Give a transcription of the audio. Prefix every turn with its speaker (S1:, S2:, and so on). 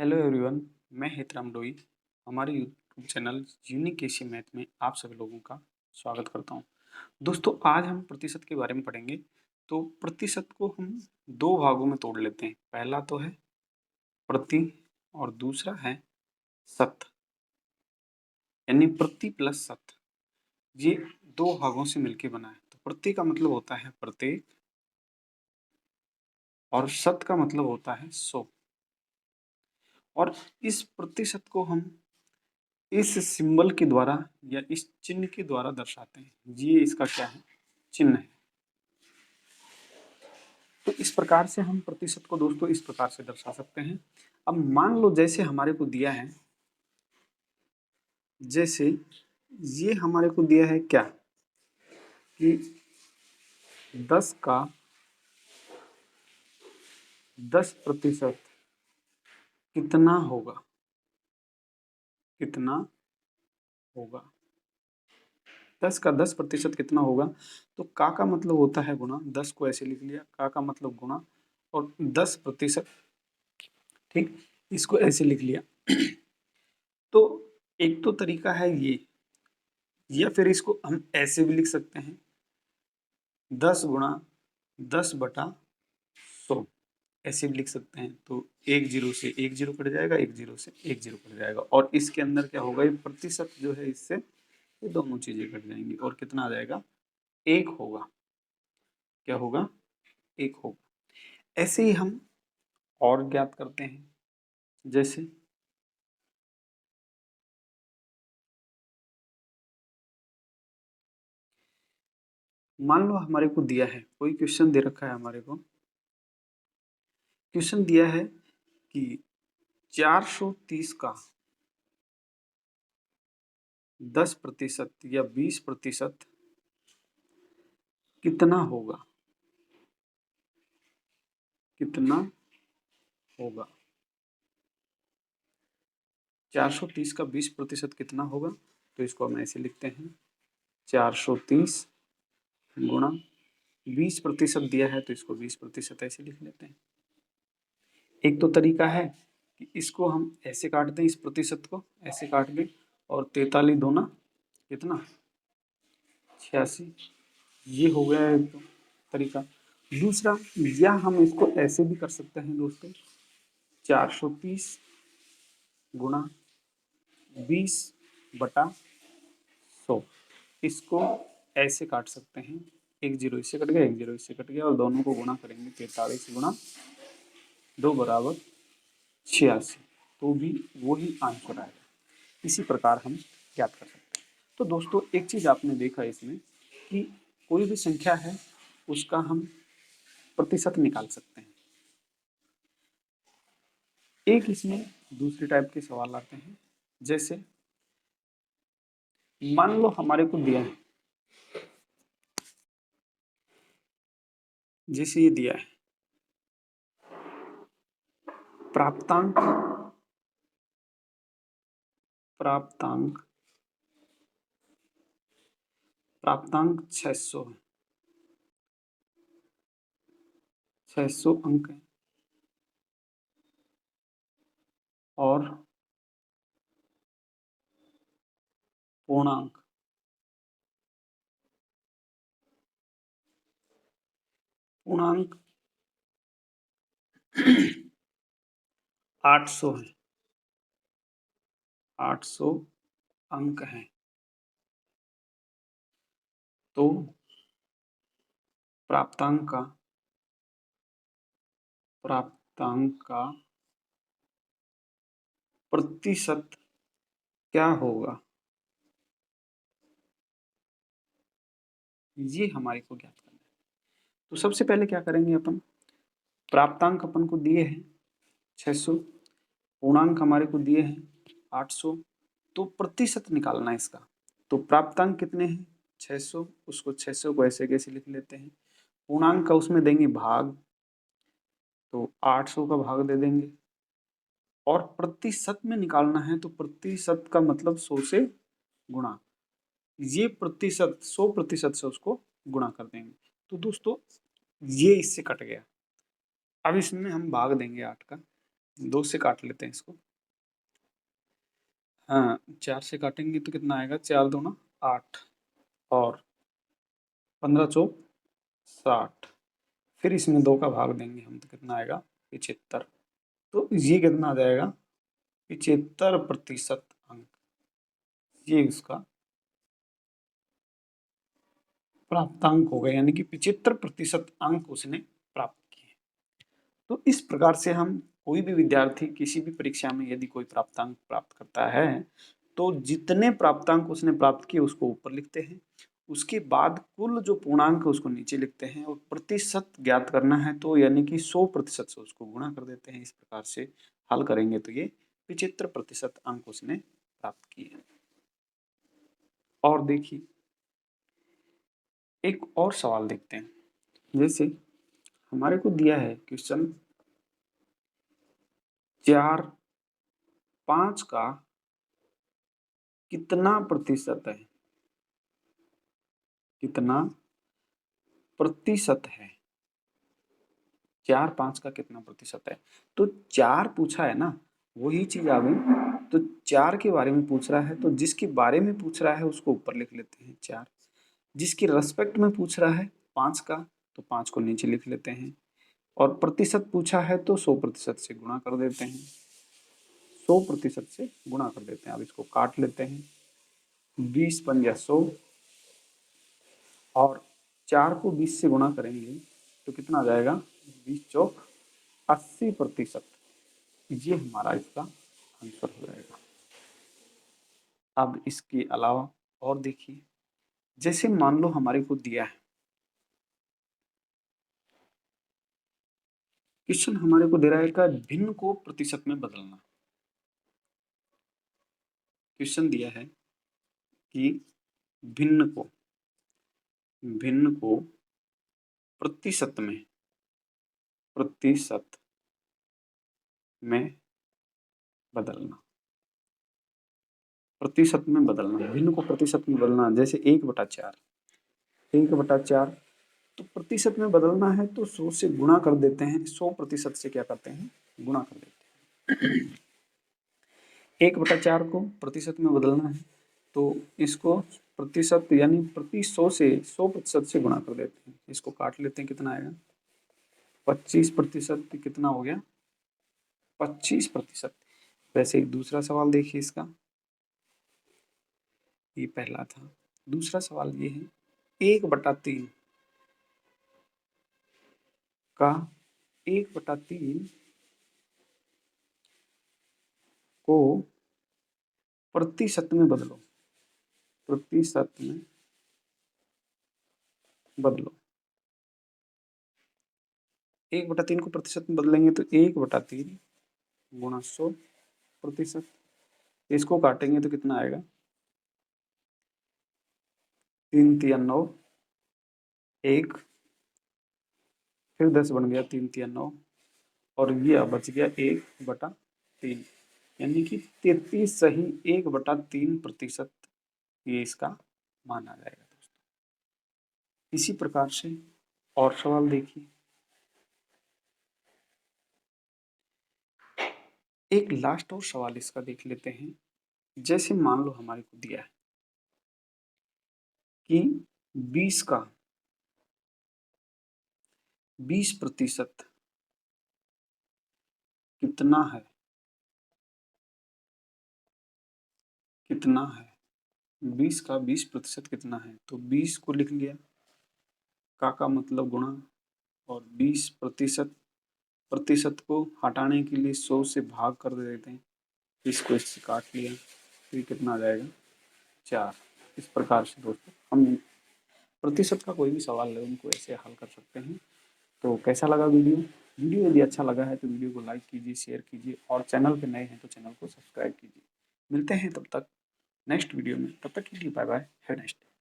S1: Hello everyone, मैं हेतराम डोई। हमारे YouTube channel unique AC math में आप सभी लोगों का स्वागत करता हूं। दोस्तों, आज हम प्रतिशत के बारे में पढ़ेंगे। तो प्रतिशत को हम दो भागों में तोड़ लेते हैं। पहला तो है प्रति और दूसरा है शत, यानी प्रति प्लस शत। ये दो भागों से मिलकर बना है। तो प्रति का मतलब होता है प्रत्येक और शत का मतलब होता है 100। और इस प्रतिशत को हम इस सिंबल के द्वारा या इस चिन्ह के द्वारा दर्शाते हैं। ये इसका क्या है? चिन्ह है। तो इस प्रकार से हम प्रतिशत को दोस्तों इस प्रकार से दर्शा सकते हैं। अब मान लो जैसे हमारे को दिया है, जैसे ये हमारे को दिया है क्या कि 10 का 10% कितना होगा, कितना होगा 10 का 10% कितना होगा। तो का मतलब होता है गुणा। 10 को ऐसे लिख लिया, का मतलब गुणा और 10%, ठीक, इसको ऐसे लिख लिया। तो एक तो तरीका है ये, या फिर इसको हम ऐसे भी लिख सकते हैं 10 गुणा 10/100, ऐसे भी लिख सकते हैं। तो एक जीरो से एक जीरो कट जाएगा, एक जीरो से एक जीरो कट जाएगा, और इसके अंदर क्या होगा, ये प्रतिशत जो है इससे ये दोनों चीजें कट जाएंगी और कितना आ जाएगा, एक होगा। क्या होगा? एक होगा। ऐसे ही हम और ज्ञात करते हैं। जैसे मान लो हमारे को दिया है, कोई क्वेश्चन दे रखा है हमारे को। क्वेश्चन दिया है कि 430 का 10% या 20% कितना होगा, कितना होगा। 430 का 20% कितना होगा। तो इसको हम ऐसे लिखते हैं 430 गुणा 20% दिया है, तो इसको 20% ऐसे लिख लेते हैं। एक तो तरीका है कि इसको हम ऐसे काट दें, इस प्रतिशत को ऐसे काट दें, और 43 दूना कितना, 86। ये हो गया एक तो तरीका। दूसरा, या हम इसको ऐसे भी कर सकते हैं दोस्तों, 430 गुणा 20/100, इसको ऐसे काट सकते हैं। एक जीरो इससे कट गया, एक जीरो इससे कट गया, और दोनों को गुणा करेंगे 43 गुणा 2 बराबर 86, तो भी वही आंसर आएगा। इसी प्रकार हम ज्ञात कर सकते हैं। तो दोस्तों, एक चीज आपने देखा इसमें कि कोई भी संख्या है उसका हम प्रतिशत निकाल सकते हैं। एक इसमें दूसरे टाइप के सवाल आते हैं। जैसे मान लो हमारे को दिया है, जैसे ये दिया है प्राप्तांक, प्राप्तांक प्राप्तांक 600 है, 600 अंक है, और पूर्णांक पूर्णांक 800 है, 800 अंक हैं। तो प्राप्तांक का प्रतिशत क्या होगा, ये हमारे को ज्ञात करना है। तो सबसे पहले क्या करेंगे अपन, प्राप्तांक अपन को दिए हैं 600, पूर्णांक हमारे को दिए हैं 800, तो प्रतिशत निकालना है इसका। तो प्राप्तांक कितने हैं, 600, उसको 600 को ऐसे कैसे लिख लेते हैं। पूर्णांक का उसमें देंगे भाग, तो 800 का भाग दे देंगे, और प्रतिशत में निकालना है तो प्रतिशत का मतलब 100 से गुणा, ये प्रतिशत 100% से उसको गुणा कर देंगे। तो दोस्तों, ये इससे कट गया। अब इसमें हम भाग देंगे 8 का, 2 से काट लेते हैं इसको। हाँ, 4 से काटेंगे तो कितना आएगा, 4 दूना 8 और 15 चौक 60, फिर इसमें 2 का भाग देंगे हम तो कितना आएगा 75। तो ये कितना आ जाएगा 75% अंक, ये उसका प्राप्तांक हो गए, यानी कि 75% अंक उसने प्राप्त किए। तो इस प्रकार से हम कोई भी विद्यार्थी किसी भी परीक्षा में यदि कोई प्राप्तांक प्राप्त करता है तो जितने प्राप्तांक उसने प्राप्त किए उसको ऊपर लिखते हैं, उसके बाद कुल जो पूर्णांक है उसको नीचे लिखते हैं और प्रतिशत ज्ञात करना है तो यानी कि 100% से उसको गुणा कर देते हैं। इस प्रकार से हल करेंगे तो ये 75% अंक उसने प्राप्त किए। और देखिए एक और सवाल देखते हैं। जैसे हमारे को दिया है क्वेश्चन 4 5 का कितना प्रतिशत है, कितना प्रतिशत है, 4 5 का कितना प्रतिशत है। तो 4 पूछा है ना, वही चीज आ गई। तो 4 के बारे में पूछ रहा है तो जिसके बारे में पूछ रहा है उसको ऊपर लिख लेते हैं 4, जिसके रेस्पेक्ट में पूछ रहा है 5 का तो 5 को नीचे लिख लेते हैं, और प्रतिशत पूछा है तो 100% से गुणा कर देते हैं, 100% से गुणा कर देते हैं। अब इसको काट लेते हैं, 20 पंजा 100 और 4 को 20 से गुणा करेंगे तो कितना आ जाएगा 20 चौक 80%। ये हमारा इसका आंसर हो जाएगा। अब इसके अलावा और देखिए, जैसे मान लो हमारे को दिया है क्वेश्चन, हमारे को दे रहा है का भिन्न को प्रतिशत में बदलना। क्वेश्चन दिया है कि भिन्न को प्रतिशत में बदलना, प्रतिशत में बदलना, भिन्न को प्रतिशत में बदलना। जैसे 1/4, 1/4 तो प्रतिशत में बदलना है तो 100 से गुणा कर देते हैं, 100% से क्या करते हैं गुणा कर देते हैं। 1/4 को प्रतिशत में बदलना है तो इसको प्रतिशत यानी प्रति 100 से 100% से गुणा कर देते हैं। इसको काट लेते हैं, कितना आएगा 25%, कितना हो गया 25%। वैसे एक दूसरा सवाल देखिए इसका, ये पहला था। दूसरा सवाल ये है 1/3 का 1/3 को प्रतिशत में बदलो, प्रतिशत में बदलो। 1/3 को प्रतिशत में बदलेंगे तो 1/3 गुणा 100%। इसको काटेंगे तो कितना आएगा 3 3 9 1, फिर 10 बन गया 3 3 9 और ये बच गया 1/3, यानी कि 33 सही 1/3% ये इसका माना जाएगा दोस्तों। इसी प्रकार से और सवाल देखिए, एक लास्ट और सवाल इसका देख लेते हैं। जैसे मान लो हमारे को दिया है कि 20 का 20% कितना है, कितना है 20 का 20% कितना है। तो 20 को लिख लिया, का मतलब गुणा, और 20% प्रतिशत को हटाने के लिए 100 से भाग कर देते हैं, इसको इससे काट लिया तो ये कितना आ जाएगा 4। इस प्रकार से दोस्तों हम प्रतिशत का कोई भी सवाल है उनको ऐसे हल कर सकते हैं। तो कैसा लगा वीडियो? वीडियो यदि अच्छा लगा है तो वीडियो को लाइक कीजिए, शेयर कीजिए और चैनल पे नए हैं तो चैनल को सब्सक्राइब कीजिए। मिलते हैं तब तक नेक्स्ट वीडियो में, तब तक के लिए bye bye, have a nice day.